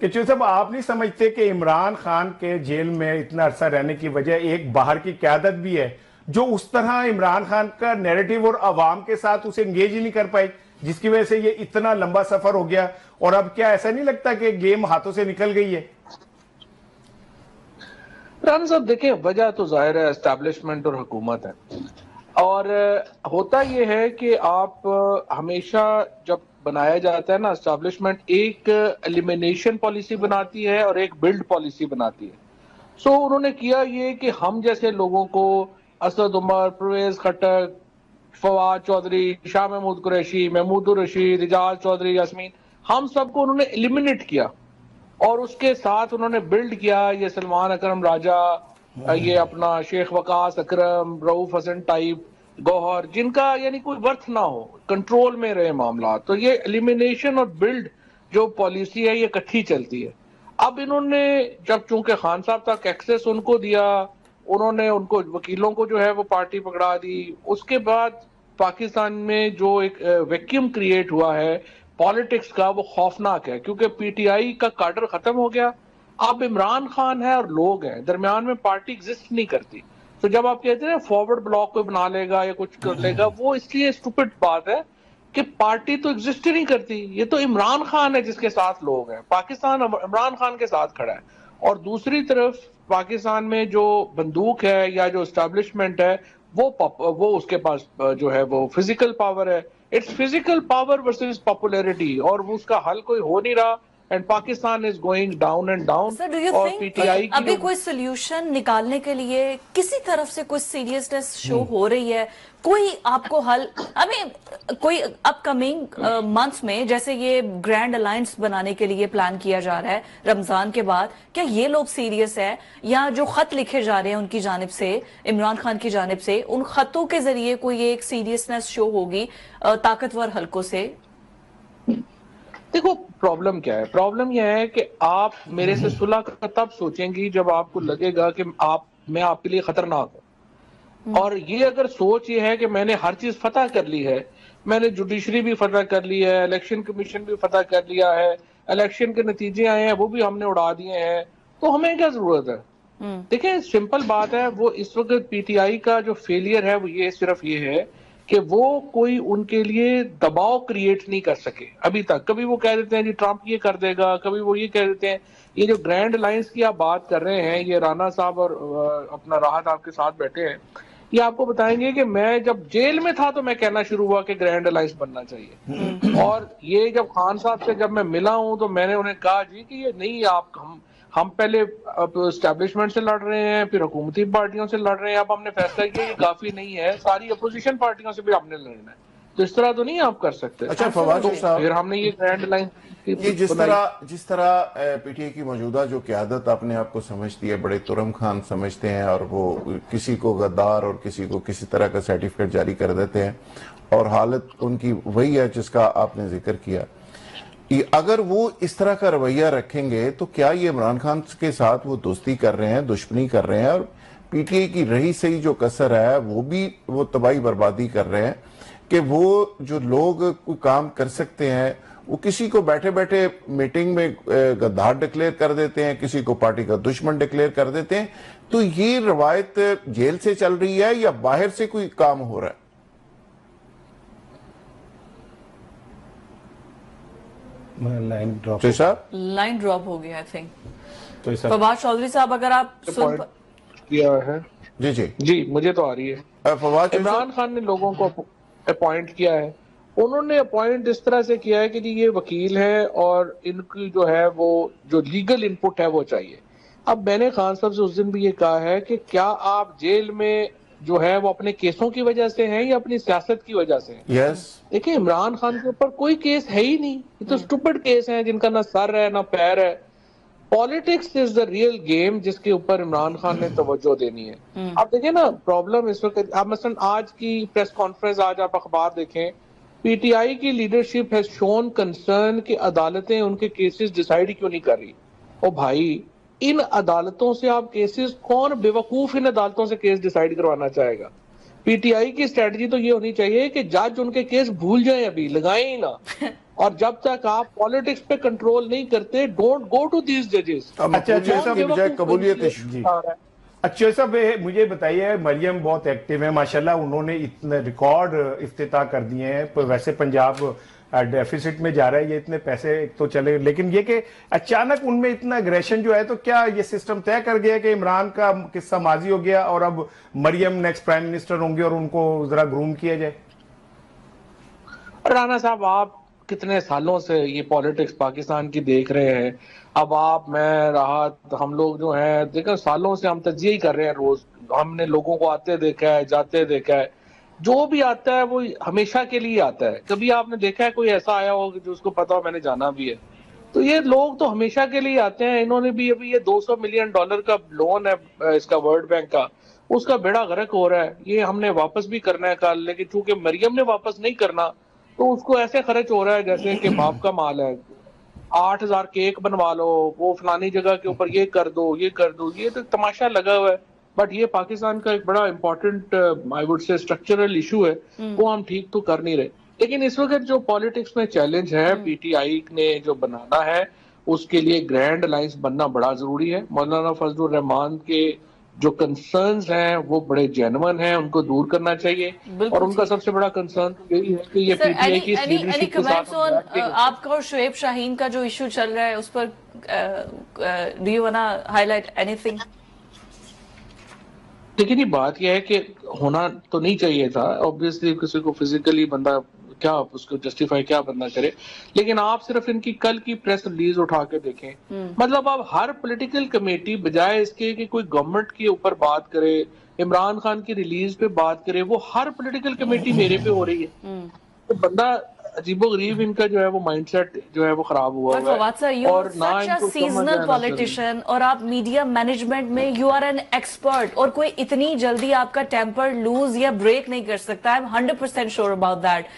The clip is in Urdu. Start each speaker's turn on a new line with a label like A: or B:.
A: کہ چونکہ صاحب آپ نہیں سمجھتے کہ عمران خان کے جیل میں اتنا عرصہ رہنے کی وجہ ایک باہر کی قیادت بھی ہے جو اس طرح عمران خان کا نیریٹو اور عوام کے ساتھ اسے انگیج ہی نہیں کر پائی، جس کی وجہ سے یہ اتنا لمبا سفر ہو گیا؟ اور اب کیا ایسا نہیں لگتا کہ گیم ہاتھوں سے نکل گئی ہے؟
B: رانا صاحب دیکھیں، وجہ تو ظاہر ہے اسٹیبلشمنٹ اور حکومت ہے، اور ہوتا یہ ہے کہ آپ ہمیشہ جب بنایا جاتا ہے نا اسٹیبلشمنٹ، ایک ایلیمینیشن پالیسی بناتی ہے اور ایک بلڈ پالیسی بناتی ہے۔ انہوں نے کیا یہ کہ ہم جیسے لوگوں کو، اسد عمر، پرویز خٹک، فواد چودھری، شاہ محمود قریشی، محمود الرشید، اعجاز چودھری، یاسمین، ہم سب کو انہوں نے ایلیمینیٹ کیا، اور اس کے ساتھ انہوں نے بلڈ کیا یہ سلمان اکرم راجہ، یہ اپنا شیخ وقاص اکرم، رؤوف حسن ٹائپ، گوہر، جن کا یعنی کوئی ورتھ نہ ہو، کنٹرول میں رہے معاملات۔ تو یہ ایلیمینیشن اور بلڈ جو پالیسی ہے یہ کٹھی چلتی ہے۔ اب انہوں نے جب چونکہ خان صاحب تک ایکسس ان کو دیا، انہوں نے ان کو وکیلوں کو جو ہے وہ پارٹی پکڑا دی، اس کے بعد پاکستان میں جو ایک ویکیوم کریٹ ہوا ہے پالیٹکس کا، وہ خوفناک ہے، کیونکہ پی ٹی آئی کا کاڈر ختم ہو گیا، اب عمران خان ہے اور لوگ ہیں، درمیان میں پارٹی ایگزسٹ نہیں کرتی۔ تو جب آپ کہتے ہیں فارورڈ بلاک کوئی بنا لے گا یا کچھ کر لے گا، وہ اس لیے اسٹوپڈ بات ہے کہ پارٹی تو ایگزسٹ ہی نہیں کرتی، یہ تو عمران خان ہے جس کے ساتھ لوگ ہیں، پاکستان عمران خان کے ساتھ کھڑا ہے۔ اور دوسری طرف پاکستان میں جو بندوق ہے یا جو اسٹیبلشمنٹ ہے، وہ اس کے پاس جو ہے وہ فزیکل پاور ہے، it's physical power versus popularity, اور اس کا حل کوئی ہو نہیں رہا، and Pakistan is going down and down.
C: Sir do you
B: اور
C: تھنک
B: پی
C: کہ
B: ٹی آئی کی
C: ابھی کوئی سولوشن نکالنے کے لیے کسی طرف سے کوئی سیریسنس شو ہو رہی ہے؟ کوئی آپ کو حل کوئی اپ کمنگ منتھس میں، جیسے یہ گرینڈ الائنس بنانے کے لیے پلان کیا جا رہا ہے رمضان کے بعد، کیا یہ لوگ سیریس ہے؟ یا جو خط لکھے جا رہے ہیں ان کی جانب سے، عمران خان کی جانب سے، ان خطوں کے ذریعے کوئی ایک سیریسنس شو ہوگی طاقتور حلقوں سے؟
B: دیکھو پرابلم کیا ہے، پرابلم یہ ہے کہ آپ میرے سے صلح کا تب سوچیں گی جب آپ کو لگے گا کہ میں آپ کے لیے خطرناک ہوں۔ اور یہ اگر سوچ یہ ہے کہ میں نے ہر چیز فتح کر لی ہے، میں نے جوڈیشری بھی فتح کر لی ہے، الیکشن کمیشن بھی فتح کر لیا ہے، الیکشن کے نتیجے آئے ہیں وہ بھی ہم نے اڑا دیے ہیں، تو ہمیں کیا ضرورت ہے؟ دیکھیں سمپل بات ہے، وہ اس وقت پی ٹی آئی کا جو فیلئر ہے وہ یہ صرف یہ ہے کہ وہ کوئی ان کے لیے دباؤ کریٹ نہیں کر سکے ابھی تک۔ کبھی وہ کہہ دیتے ہیں جی ٹرمپ یہ کر دے گا، کبھی وہ یہ کہہ دیتے ہیں۔ یہ جو گرینڈ الائنس کی آپ بات کر رہے ہیں، یہ رانا صاحب اور اپنا راحت آپ کے ساتھ بیٹھے ہیں، یہ آپ کو بتائیں گے کہ میں جب جیل میں تھا تو میں کہنا شروع ہوا کہ گرینڈ الائنس بننا چاہیے، اور یہ جب خان صاحب سے جب میں ملا ہوں تو میں نے انہیں کہا جی کہ یہ نہیں، ہم پہلے اسٹیبلشمنٹ سے لڑ رہے ہیں، پھر حکومتی پارٹیوں سے لڑ رہے ہیں، اب ہم نے فیصلہ کیا یہ کافی نہیں ہے، ساری اپوزیشن پارٹیوں سے بھی ہم نے لڑنا ہے، تو اس طرح تو نہیں آپ کر سکتے۔
A: اچھا فواد
B: تو
A: صاحب،
B: پھر ہم نے یہ گرینڈ لائن
D: یہ
B: بنائی۔
D: جس طرح پی ٹی آئی کی موجودہ جو قیادت اپنے آپ کو سمجھتی ہے، بڑے ترم خان سمجھتے ہیں، اور وہ کسی کو غدار اور کسی کو کسی طرح کا سرٹیفکیٹ جاری کر دیتے ہیں، اور حالت ان کی وہی ہے جس کا آپ نے ذکر کیا۔ اگر وہ اس طرح کا رویہ رکھیں گے تو کیا یہ عمران خان کے ساتھ وہ دوستی کر رہے ہیں، دشمنی کر رہے ہیں، اور پی ٹی آئی کی رہی سہی جو کسر ہے وہ بھی وہ تباہی بربادی کر رہے ہیں کہ وہ جو لوگ کوئی کام کر سکتے ہیں وہ کسی کو بیٹھے بیٹھے میٹنگ میں غدار ڈکلیئر کر دیتے ہیں، کسی کو پارٹی کا دشمن ڈکلیئر کر دیتے ہیں؟ تو یہ روایت جیل سے چل رہی ہے یا باہر سے کوئی کام ہو رہا ہے؟
A: لائن ڈراپ
C: لائن ڈراپ ہو گیا آئی تھنک۔ فواد چودھری صاحب اگر آپ
B: کیا ہے
D: جی
B: جی مجھے تو آ رہی ہے۔
D: فواد
B: عمران خان نے لوگوں کو اپوائنٹ کیا ہے، انہوں نے اپوائنٹ اس طرح سے کیا ہے کہ جی یہ وکیل ہے اور ان کی جو ہے وہ جو لیگل انپٹ ہے وہ چاہیے۔ اب میں نے خان صاحب سے اس دن بھی یہ کہا ہے کہ کیا آپ جیل میں جو ہے وہ اپنے کیسوں کی وجہ سے ہیں یا اپنی سیاست کی وجہ سے ہیں؟
D: یس،
B: دیکھیں عمران خان کے اوپر کوئی کیس ہے ہی نہیں، یہ تو سٹوپڈ کیس ہیں جن کا نہ سر ہے نہ پیر ہے۔ Politics is the real game جس کے اوپر عمران خان نے توجہ دینی ہے۔ آپ دیکھیں نا پرابلم اس وقت، آپ مثلا آج کی پریس کانفرنس، آج آپ اخبار دیکھیں، پی ٹی آئی کی لیڈرشپ ہیز شون کنسرن کہ عدالتیں ان کے کیسز ڈیسائیڈ کیوں نہیں کر رہی۔ او بھائی، ان عدالتوں سے آپ کیسز، کون بیوقوف ان عدالتوں سے کیس ڈیسائیڈ کروانا چاہے گا؟ پی ٹی آئی کی اسٹریٹجی تو یہ ہونی چاہیے کہ جج ان کے کیس بھول جائیں، ابھی لگائیں ہی نہ، اور جب تک آپ پالیٹکس پہ کنٹرول نہیں کرتے، ڈونٹ گو ٹو دیز ججز.
D: مقبولیت کی بجائے قبولیت ایشو.
A: جی اچھا صاحب مجھے بتائیے، مریم بہت ایکٹیو ہے ماشاءاللہ، انہوں نے اتنے ریکارڈ افتتاح کر دیے ہیں. ویسے پنجاب ڈیفیسٹ میں جا رہا ہے، یہ اتنے پیسے تو چلے، لیکن یہ کہ اچانک ان میں اتنا اگریشن جو ہے، تو کیا یہ سسٹم طے کر گیا کہ عمران کا قصہ ماضی ہو گیا اور اب مریم نیکسٹ پرائم منسٹر ہوں گے اور ان کو ذرا گروم کیا جائے؟
B: رانا صاحب، آپ کتنے سالوں سے یہ پالیٹکس پاکستان کی دیکھ رہے ہیں. اب آپ، میں، راحت، ہم لوگ جو ہیں دیکھیں سالوں سے ہم تجزیہ ہی کر رہے ہیں. روز ہم نے لوگوں کو آتے دیکھا ہے، جاتے دیکھا ہے. جو بھی آتا ہے وہ ہمیشہ کے لیے آتا ہے. کبھی آپ نے دیکھا ہے کوئی ایسا آیا ہو جو اس کو پتا ہو میں نے جانا بھی ہے؟ تو یہ لوگ تو ہمیشہ کے لیے آتے ہیں. انہوں نے بھی ابھی یہ $200 ملین کا لون ہے اس کا ورلڈ بینک کا، اس کا بیڑا غرق ہو رہا ہے. یہ ہم نے واپس بھی کرنا ہے کل، لیکن چونکہ مریم نے واپس نہیں کرنا تو اس کو ایسے خرچ ہو رہا ہے جیسے کہ باپ کا مال ہے. 8,000 کیک بنوا لو، وہ فلانی جگہ کے اوپر یہ کر دو، یہ کر دو. یہ تو تماشا لگا ہوا ہے. بٹ یہ پاکستان کا ایک بڑا important I would say structural issue ہے، وہ ہم ٹھیک تو کر نہیں رہے. لیکن اس وقت جو پالیٹکس میں چیلنج ہے، پی ٹی آئی نے جو بنانا ہے، اس کے لیے گرینڈ الائنس بننا بڑا ضروری ہے. مولانا فضل الرحمان کے جو کنسرنز ہیں وہ بڑے جینون ہیں، ان کو دور کرنا چاہیے. اور ان کا سب سے بڑا کنسرن یہی ہے کہ یہ پی ٹی آئی کی اس لیڈرشپ کے ساتھ
C: آپ کا اور شعیب شاہین کا جو ایشو چل رہا ہے اس پر do you wanna highlight اینی تھنگ؟
B: لیکن یہ بات یہ ہے کہ ہونا تو نہیں چاہیے تھا. obviously کسی کو فزیکلی بندہ کیا اس کو جسٹیفائی کیا بندہ کرے، لیکن آپ صرف ان کی کل کی پریس ریلیز اٹھا کے دیکھیں. مطلب اب ہر پولیٹیکل کمیٹی بجائے اس کے کہ کوئی گورنمنٹ کے اوپر بات کرے، عمران خان کی ریلیز پہ بات کرے، وہ ہر پولیٹیکل کمیٹی میرے پہ ہو رہی ہے. تو بندہ عجیب و غریب ان کا جو ہے وہ مائنڈ سیٹ جو ہے وہ خراب ہوا ہوا ہے. اور نہ ان کو
C: سیزنل پولیٹیشین، اور آپ میڈیا مینجمنٹ میں یو آر این ایکسپرٹ، اور کوئی اتنی جلدی آپ کا ٹیمپر لوز یا بریک نہیں کر سکتا. I am 100% sure about that.